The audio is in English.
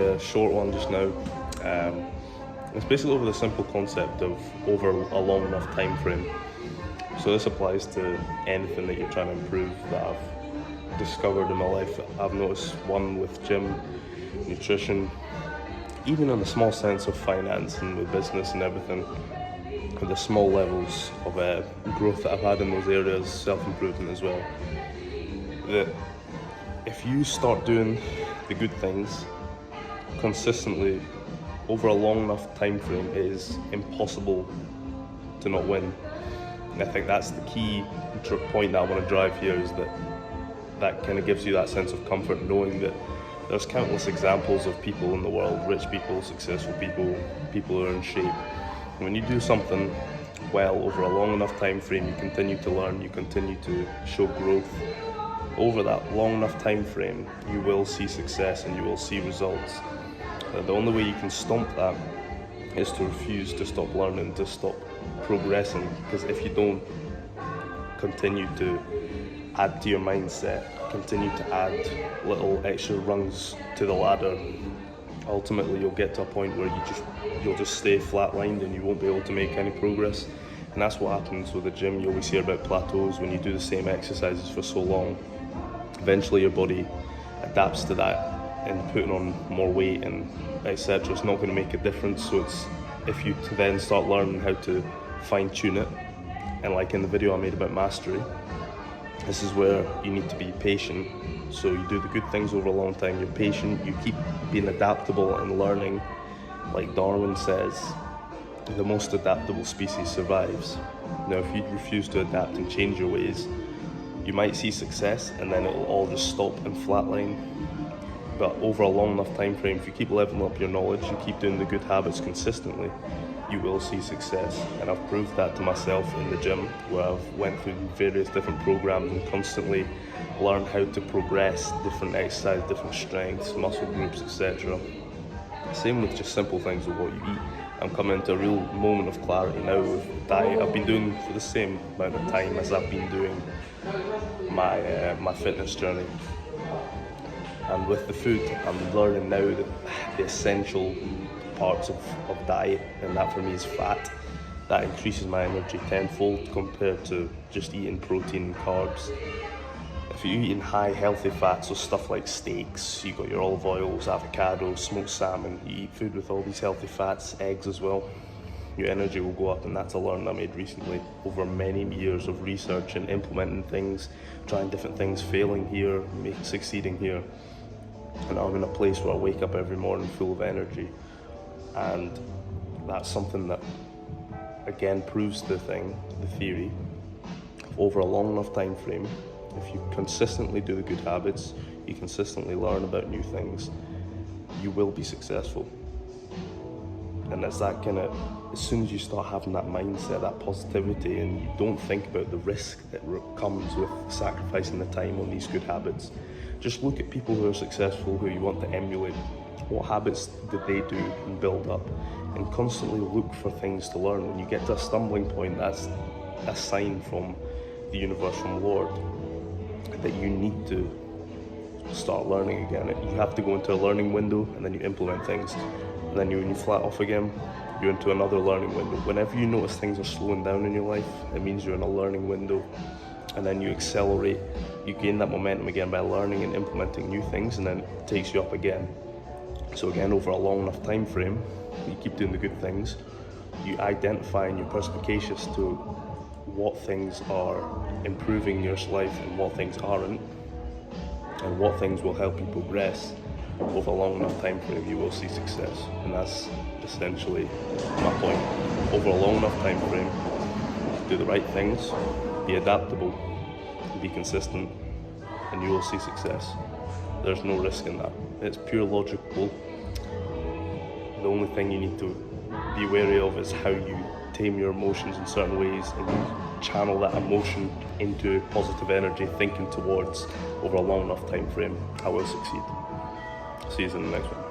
a short one just now. It's basically over the simple concept of over a long enough time frame. So this applies to anything that you're trying to improve that I've discovered in my life. I've noticed one with gym, nutrition, even in the small sense of finance and with business and everything, with the small levels of growth that I've had in those areas, self-improvement as well. That if you start doing the good things consistently over a long enough time frame, it is impossible to not win. And I think that's the key point that I want to drive here, is that kind of gives you that sense of comfort, knowing that there's countless examples of people in the world, rich people, successful people, people who are in shape. And when you do something well over a long enough time frame, you continue to learn, you continue to show growth. Over that long enough time frame, you will see success and you will see results. The only way you can stomp that is to refuse to stop learning, to stop progressing, because if you don't continue to add to your mindset, continue to add little extra rungs to the ladder, ultimately you'll get to a point where you'll just stay flatlined and you won't be able to make any progress. And that's what happens with the gym. You always hear about plateaus when you do the same exercises for so long. Eventually your body adapts to that, and putting on more weight and etc. It's not going to make a difference. So it's, if you then start learning how to fine tune it, and like in the video I made about mastery, this is where you need to be patient. So you do the good things over a long time, you're patient, you keep being adaptable and learning. Like Darwin says, the most adaptable species survives. Now if you refuse to adapt and change your ways, you might see success and then it'll all just stop and flatline. But over a long enough time frame, if you keep leveling up your knowledge, you keep doing the good habits consistently, you will see success. And I've proved that to myself in the gym, where I've went through various different programs and constantly learned how to progress different exercises, different strengths, muscle groups, etc. Same with just simple things with what you eat. I'm coming into a real moment of clarity now with diet. I've been doing for the same amount of time as I've been doing my fitness journey. And with the food, I'm learning now that the essential parts of diet, and that for me is fat. That increases my energy tenfold compared to just eating protein and carbs. If you're eating high healthy fats, so stuff like steaks, you got your olive oils, avocados, smoked salmon, you eat food with all these healthy fats, eggs as well, your energy will go up. And that's a learning I made recently over many years of research and implementing things, trying different things, failing here, succeeding here. And I'm in a place where I wake up every morning full of energy. And that's something that again proves the theory of over a long enough time frame, if you consistently do the good habits, you consistently learn about new things, you will be successful. And it's that kind of, as soon as you start having that mindset, that positivity, and you don't think about the risk that comes with sacrificing the time on these good habits, just look at people who are successful, who you want to emulate. What habits did they do and build up? And constantly look for things to learn. When you get to a stumbling point, that's a sign from the universe, from Lord, that you need to start learning again. You have to go into a learning window, and then you implement things. And then when you flat off again, you're into another learning window. Whenever you notice things are slowing down in your life, it means you're in a learning window. And then you accelerate, you gain that momentum again by learning and implementing new things, and then it takes you up again. So again, over a long enough time frame, you keep doing the good things, you identify and you're perspicacious to what things are improving your life and what things aren't, and what things will help you progress. Over a long enough time frame, you will see success. And that's essentially my point. Over a long enough time frame, do the right things, be adaptable, be consistent, and you will see success. There's no risk in that. It's pure logical. The only thing you need to be wary of is how you tame your emotions in certain ways, and you channel that emotion into positive energy, thinking towards over a long enough time frame, I will succeed. See you in the next one.